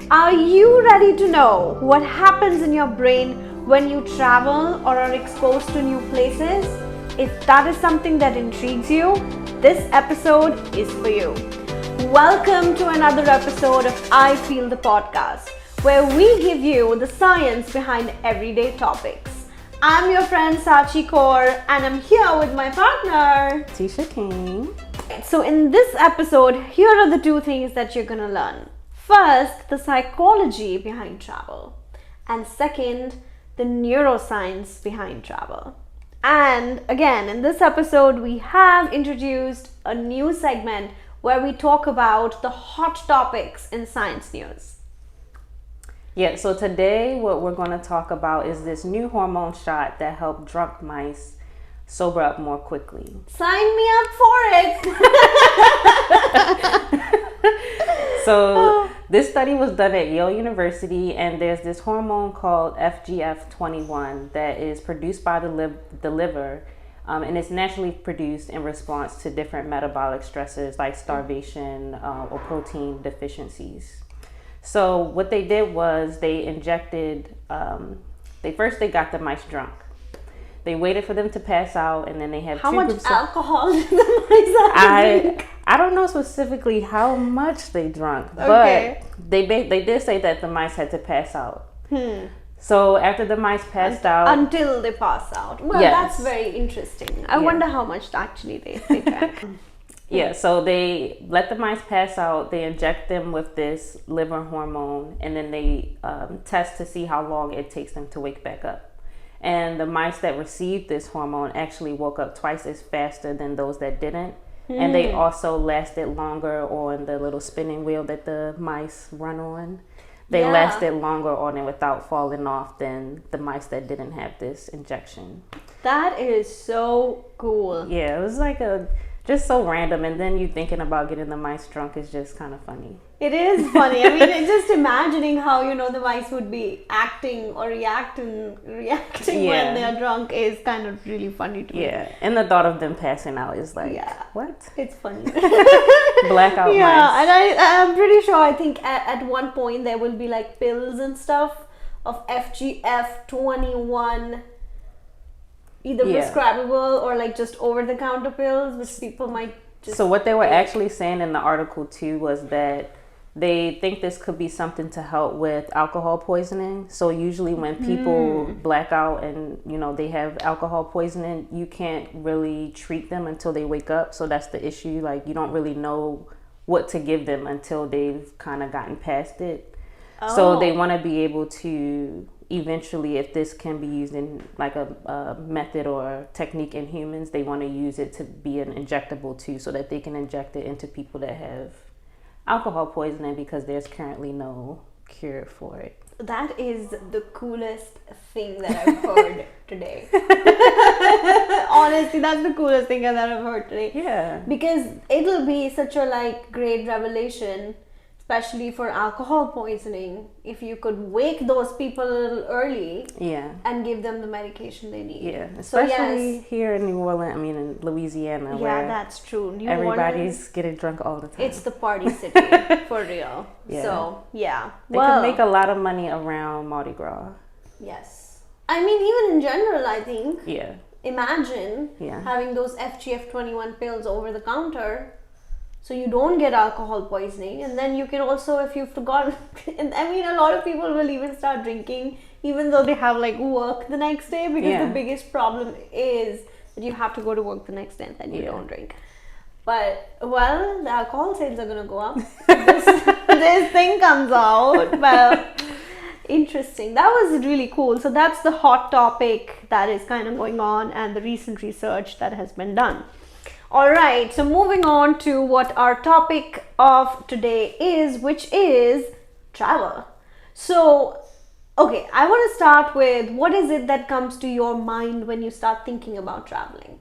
Are you ready to know what happens in your brain when you travel or are exposed to new places? If that is something that intrigues you, this episode is for you. Welcome to another episode of I Feel the Podcast, where we give you the science behind everyday topics. I'm your friend Sachi Kaur, and I'm here with my partner Tisha King. So in this episode, here are the two things that you're gonna learn. First, the psychology behind travel, and second, the neuroscience behind travel. And again, in this episode, we have introduced a new segment where we talk about the hot topics in science news. Yeah, so today what we're going to talk about is this new hormone shot that helped drunk mice sober up more quickly. Sign me up for it! So this study was done at Yale University, and there's this hormone called FGF21 that is produced by the liver, and it's naturally produced in response to different metabolic stresses like starvation or protein deficiencies. So what they did was they injected, they got the mice drunk. They waited for them to pass out, and then they had How two much groups alcohol did the mice have to drink? I don't know specifically how much they drank, Okay. but they did say that the mice had to pass out. So after the mice passed out, Until they pass out. Well, Yes. that's very interesting. I wonder how much actually they drank. yeah, so they let the mice pass out. They inject them with this liver hormone, and then they test to see how long it takes them to wake back up. And the mice that received this hormone actually woke up twice as faster than those that didn't. And they also lasted longer on the little spinning wheel that the mice run on. They lasted longer on it without falling off than the mice that didn't have this injection. That is so cool. Yeah, it was like just so random. And then you thinking about getting the mice drunk is just kind of funny. It is funny. I mean, just imagining how, the mice would be acting or reacting when they're drunk is kind of really funny to me. Yeah, and the thought of them passing out is like, what? It's funny. Blackout Yeah, mice. and I'm pretty sure, I think at one point there will be like pills and stuff of FGF21, either prescribable or like just over-the-counter pills, which people might just... So what they were actually saying in the article too was that they think this could be something to help with alcohol poisoning. So usually when people black out and, they have alcohol poisoning, you can't really treat them until they wake up. So that's the issue. Like, you don't really know what to give them until they've kind of gotten past it. Oh. So they want to be able to eventually, if this can be used in like a method or technique in humans, they want to use it to be an injectable too, so that they can inject it into people that have alcohol poisoning, because there's currently no cure for it. That is the coolest thing that I've heard today. Honestly, that's the coolest thing that I've heard today. Yeah. Because it'll be such a great revelation, especially for alcohol poisoning, if you could wake those people a little early and give them the medication they need. Yeah, especially here in New Orleans, in Louisiana, where that's true. Everybody's getting drunk all the time. It's the party city, for real. Yeah. So, yeah. They can make a lot of money around Mardi Gras. Yes. I mean, even in general, I think. Yeah. Imagine having those FGF21 pills over the counter, so you don't get alcohol poisoning. And then you can also, if you forgot, a lot of people will even start drinking even though they have work the next day, because the biggest problem is that you have to go to work the next day and then you don't drink. But, the alcohol sales are going to go up. This thing comes out. Well, interesting. That was really cool. So that's the hot topic that is kind of going on, and the recent research that has been done. All right, so moving on to what our topic of today is, which is travel. So, okay, I want to start with, what is it that comes to your mind when you start thinking about traveling?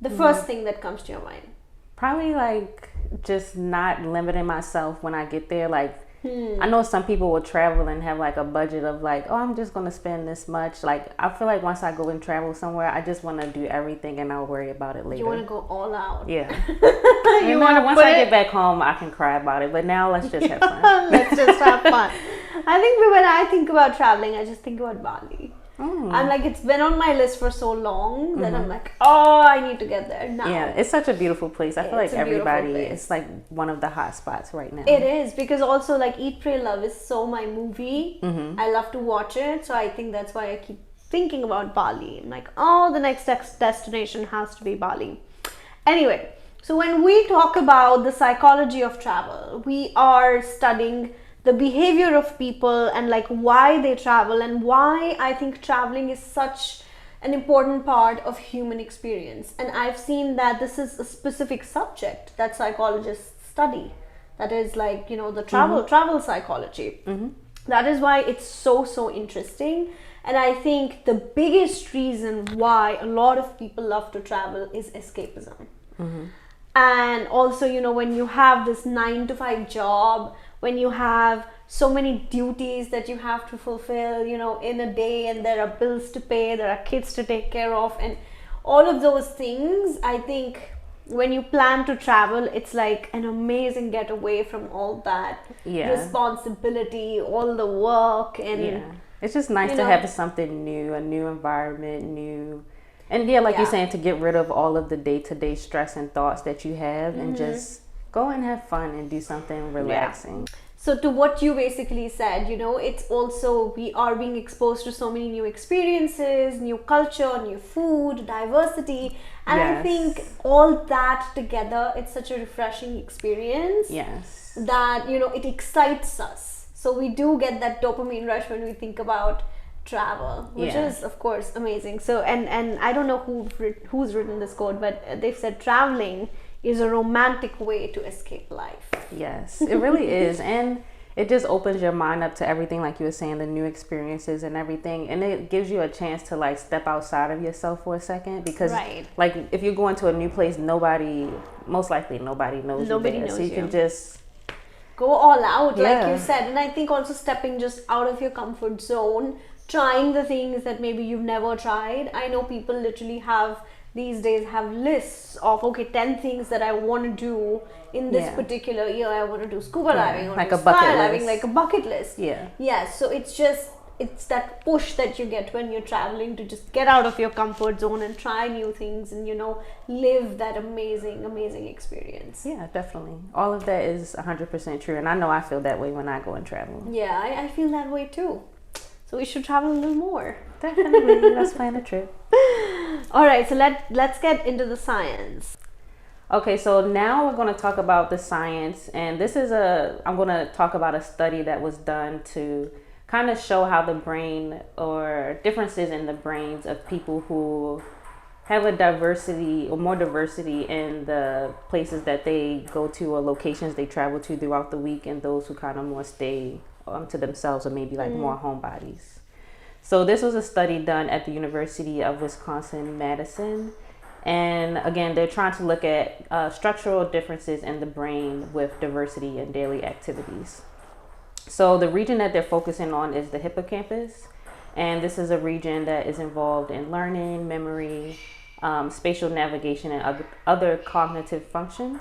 The first thing that comes to your mind. Probably just not limiting myself when I get there. I know some people will travel and have a budget of I'm just going to spend this much. I feel like once I go and travel somewhere, I just want to do everything and I'll worry about it later. You want to go all out. Yeah. You want to once I get back home, I can cry about it. But now let's just have fun. Let's just have fun. I think when I think about traveling, I just think about Bali. I'm like, it's been on my list for so long that I'm like, oh, I need to get there now. Yeah, it's such a beautiful place. I feel like everybody, it's like one of the hot spots right now. It is, because also like Eat, Pray, Love is so my movie. I love to watch it. So I think that's why I keep thinking about Bali. I'm like, oh, the next destination has to be Bali. Anyway, so when we talk about the psychology of travel, we are studying the behavior of people and like why they travel, and why I think traveling is such an important part of human experience. And I've seen that this is a specific subject that psychologists study, that is like, you know, the travel psychology. That is why it's so interesting. And I think the biggest reason why a lot of people love to travel is escapism. And also, you know, when you have this 9-to-5 job, when you have so many duties that you have to fulfill, you know, in a day, and there are bills to pay, there are kids to take care of, and all of those things, I think when you plan to travel, it's like an amazing getaway from all that responsibility, all the work, and it's just nice to have something new, a new environment, and like you're saying, to get rid of all of the day-to-day stress and thoughts that you have, and just go and have fun and do something relaxing. So to what you basically said, you know, it's also, we are being exposed to so many new experiences, new culture, new food, diversity, and I think all that together, it's such a refreshing experience. That, you know, it excites us. So we do get that dopamine rush when we think about travel, which is of course amazing. So and I don't know who's written this quote, but they've said traveling is a romantic way to escape life. Yes, it really is. And it just opens your mind up to everything, like you were saying, the new experiences and everything. And it gives you a chance to like step outside of yourself for a second, because like if you're going to a new place, most likely nobody knows you there. So you can just go all out, like you said. And I think also stepping just out of your comfort zone, trying the things that maybe you've never tried. I know people literally these days have lists of 10 things that I want to do in this particular year. I want to do scuba diving, or like a bucket list. Like a bucket list. So it's that push that you get when you're traveling, to just get out of your comfort zone and try new things, and, you know, live that amazing experience. Yeah, definitely. All of that is 100% true, and I know I feel that way when I go and travel. Yeah, I feel that way too. So we should travel a little more. Definitely. Let's plan a trip. All right, so let's get into the science. Okay, so now we're going to talk about the science, and I'm going to talk about a study that was done to kind of show how the brain, or differences in the brains of people who have a diversity or more diversity in the places that they go to or locations they travel to throughout the week, and those who kind of more stay to themselves, or maybe like more homebodies. So this was a study done at the University of Wisconsin-Madison. And again, they're trying to look at structural differences in the brain with diversity in daily activities. So the region that they're focusing on is the hippocampus. And this is a region that is involved in learning, memory, spatial navigation, and other cognitive functions.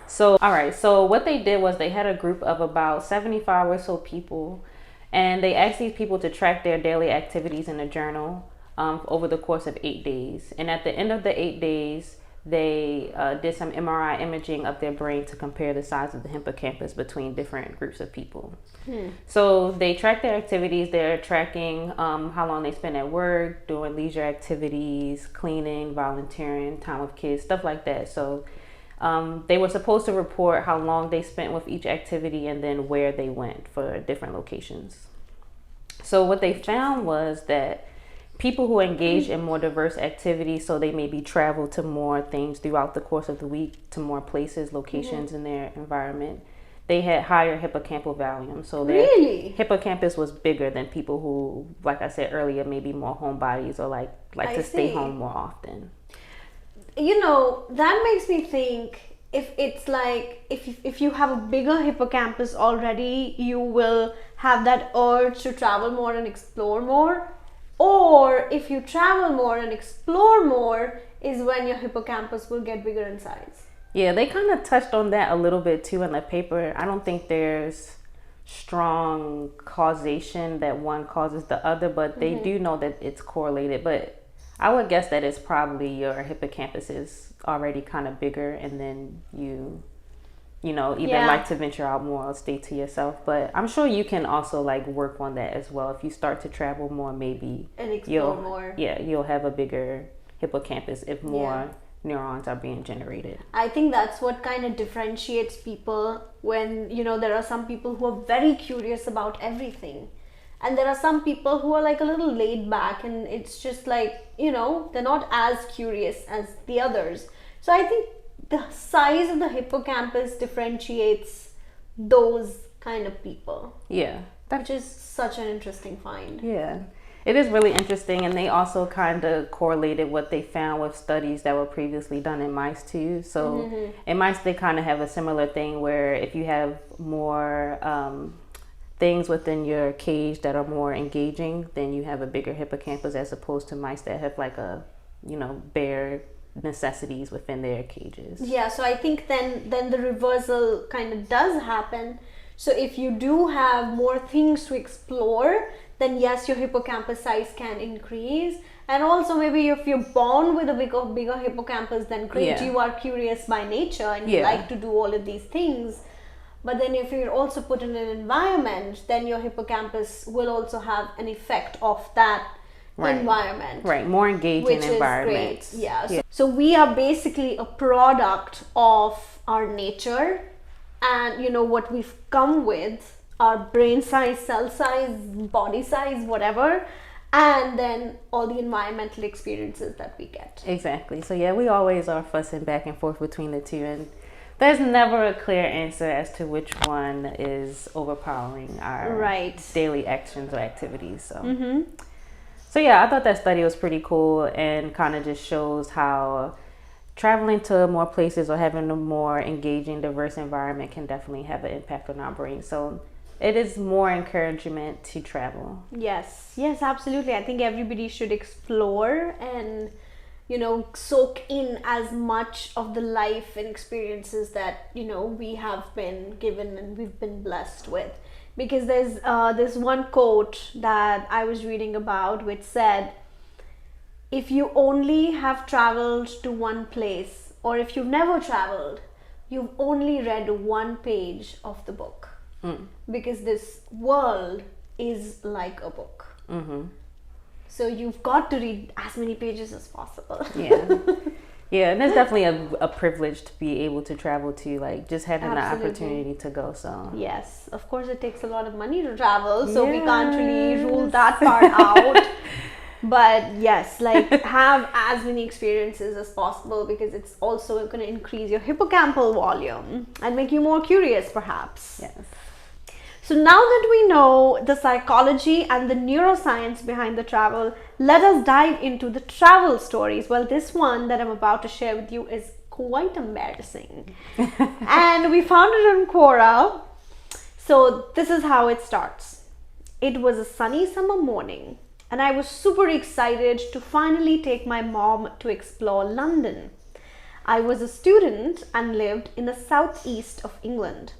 So, all right, so what they did was they had a group of about 75 or so people, and they asked these people to track their daily activities in a journal over the course of 8 days. And at the end of the 8 days, they did some MRI imaging of their brain to compare the size of the hippocampus between different groups of people. So they tracked their activities. They're tracking how long they spend at work, doing leisure activities, cleaning, volunteering, time with kids, stuff like that. So they were supposed to report how long they spent with each activity and then where they went for different locations. So what they found was that people who engage in more diverse activities, so they maybe travel to more things throughout the course of the week, to more places, locations in their environment, they had higher hippocampal volume. So their hippocampus was bigger than people who, like I said earlier, maybe more homebodies, or like to stay home more often. You know, that makes me think, if it's like, if you have a bigger hippocampus already, you will have that urge to travel more and explore more. Or if you travel more and explore more, is when your hippocampus will get bigger in size. Yeah, they kind of touched on that a little bit too in the paper. I don't think there's strong causation that one causes the other, but they do know that it's correlated. But I would guess that it's probably your hippocampus is already kind of bigger, and then you either like to venture out more or stay to yourself. But I'm sure you can also like work on that as well. If you start to travel more, maybe and explore more. Yeah, you'll have a bigger hippocampus if more neurons are being generated. I think that's what kind of differentiates people when, there are some people who are very curious about everything. And there are some people who are like a little laid back, and it's just like, they're not as curious as the others. So I think the size of the hippocampus differentiates those kind of people. Yeah. Which is such an interesting find. Yeah. It is really interesting, and they also kind of correlated what they found with studies that were previously done in mice too. So in mice, they kind of have a similar thing where if you have more things within your cage that are more engaging, then you have a bigger hippocampus, as opposed to mice that have like a, bare necessities within their cages. Yeah, so I think then the reversal kind of does happen. So if you do have more things to explore, then yes, your hippocampus size can increase. And also maybe if you're born with a bigger hippocampus, then great, you are curious by nature and you like to do all of these things. But then if you're also put in an environment, then your hippocampus will also have an effect of that environment. Right, more engaging environment. Which is great, yeah. So we are basically a product of our nature and, what we've come with, our brain size, cell size, body size, whatever, and then all the environmental experiences that we get. Exactly. So yeah, we always are fussing back and forth between the two, and there's never a clear answer as to which one is overpowering our daily actions or activities. So so yeah, I thought that study was pretty cool and kind of just shows how traveling to more places or having a more engaging, diverse environment can definitely have an impact on our brain. So it is more encouragement to travel. Yes, absolutely. I think everybody should explore and, soak in as much of the life and experiences that, we have been given and we've been blessed with. Because there's this one quote that I was reading about which said, if you only have traveled to one place, or if you've never traveled, you've only read one page of the book. Because this world is like a book. So you've got to read as many pages as possible. Yeah, and it's definitely a privilege to be able to travel to, like, just having the opportunity to go. So yes, of course it takes a lot of money to travel, so we can't really rule that part out. But yes, like, have as many experiences as possible, because it's also going to increase your hippocampal volume and make you more curious, perhaps. Yes. So now that we know the psychology and the neuroscience behind the travel, let us dive into the travel stories. Well, this one that I'm about to share with you is quite embarrassing. And we found it on Quora. So this is how it starts. It was a sunny summer morning, and I was super excited to finally take my mom to explore London. I was a student and lived in the southeast of England.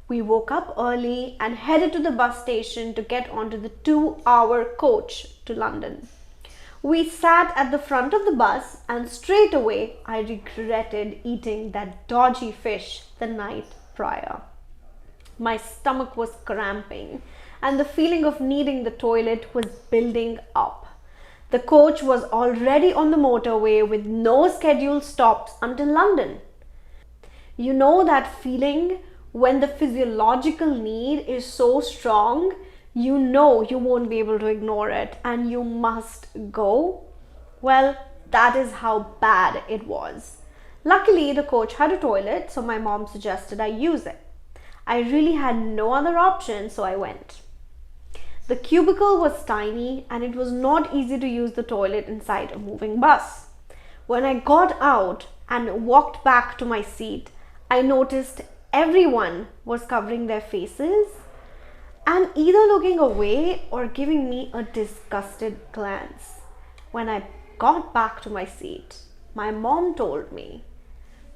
We woke up early and headed to the bus station to get onto the 2-hour coach to London. We sat at the front of the bus, and straight away I regretted eating that dodgy fish the night prior. My stomach was cramping, and the feeling of needing the toilet was building up. The coach was already on the motorway with no scheduled stops until London. You know that feeling when the physiological need is so strong, you know you won't be able to ignore it and you must go? Well, that is how bad it was. Luckily, the coach had a toilet, so my mom suggested I use it. I really had no other option, so I went. The cubicle was tiny and it was not easy to use the toilet inside a moving bus. When I got out and walked back to my seat, I noticed everyone was covering their faces and either looking away or giving me a disgusted glance. When I got back to my seat, my mom told me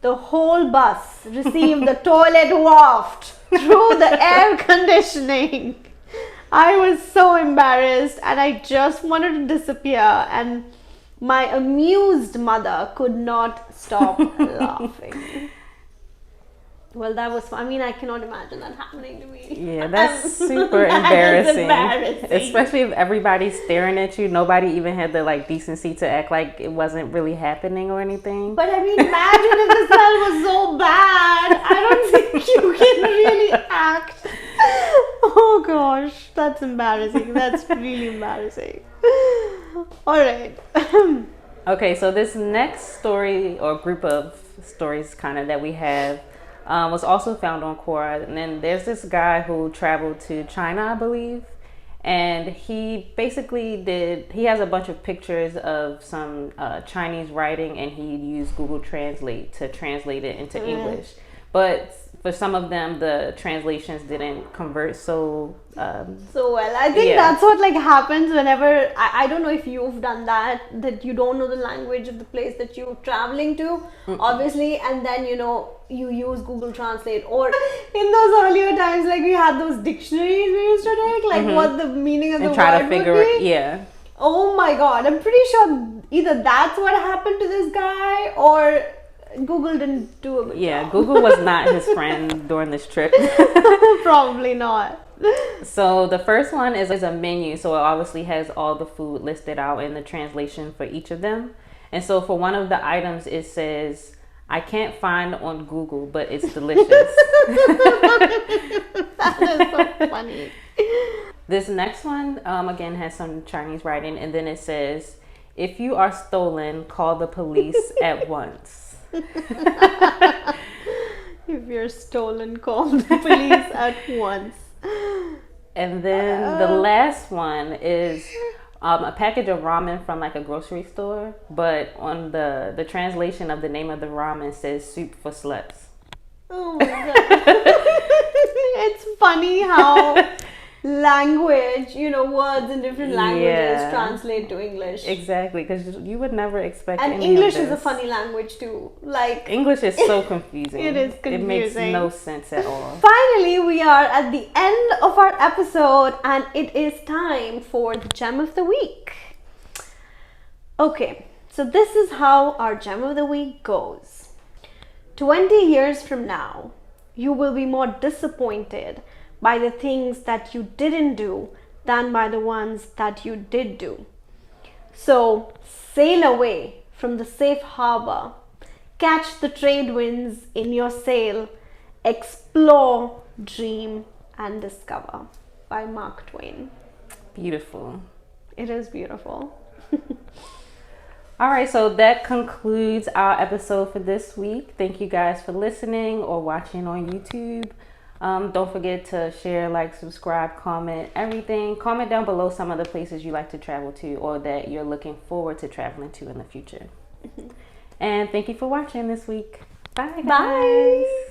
the whole bus received the toilet waft through the air conditioning. I was so embarrassed and I just wanted to disappear, and my amused mother could not stop laughing. Well, that was fun. I mean, I cannot imagine that happening to me. Yeah, that's super embarrassing. Embarrassing. Especially if everybody's staring at you. Nobody even had the decency to act like it wasn't really happening or anything. But I mean, imagine if the smell was so bad. I don't think you can really act. Oh gosh, that's embarrassing. That's really embarrassing. All right. Okay, so this next story or group of stories kind of that we have was also found on Quora. And then there's this guy who traveled to China, I believe. And he basically he has a bunch of pictures of some Chinese writing, and he used Google Translate to translate it into English. But for some of them, the translations didn't convert so well. I think that's what happens whenever, I don't know if you've done that you don't know the language of the place that you're traveling to, obviously, and then you use Google Translate, or in those earlier times, we had those dictionaries we used to take, what the meaning of the word try to figure would be. Yeah. Oh my god, I'm pretty sure either that's what happened to this guy, or Google didn't do a good job. Google was not his friend during this trip. Probably not. So the first one is a menu, so it obviously has all the food listed out in the translation for each of them. And so for one of the items, it says, "I can't find on Google, but it's delicious." That is so funny. This next one, again, has some Chinese writing, and then it says, "If you are stolen, call the police at once." If you're stolen, call the police at once. And then the last one is a package of ramen from a grocery store, but on the translation of the name of the ramen says "soup for sluts." Oh my god. It's funny how language, words in different languages translate to English. Exactly, because you would never expect and any English of this. is a funny language too. English is so confusing. It is confusing. It makes no sense at all. Finally, we are at the end of our episode, and it is time for the gem of the week. Okay, so this is how our gem of the week goes. 20 years from now, you will be more disappointed by the things that you didn't do than by the ones that you did do. So sail away from the safe harbor, catch the trade winds in your sail, explore, dream, and discover, by Mark Twain. Beautiful. It is beautiful. All right, so that concludes our episode for this week. Thank you guys for listening or watching on YouTube. Don't forget to share, subscribe, comment, everything. Comment down below some of the places you like to travel to or that you're looking forward to traveling to in the future. And thank you for watching this week. Bye, guys. Bye.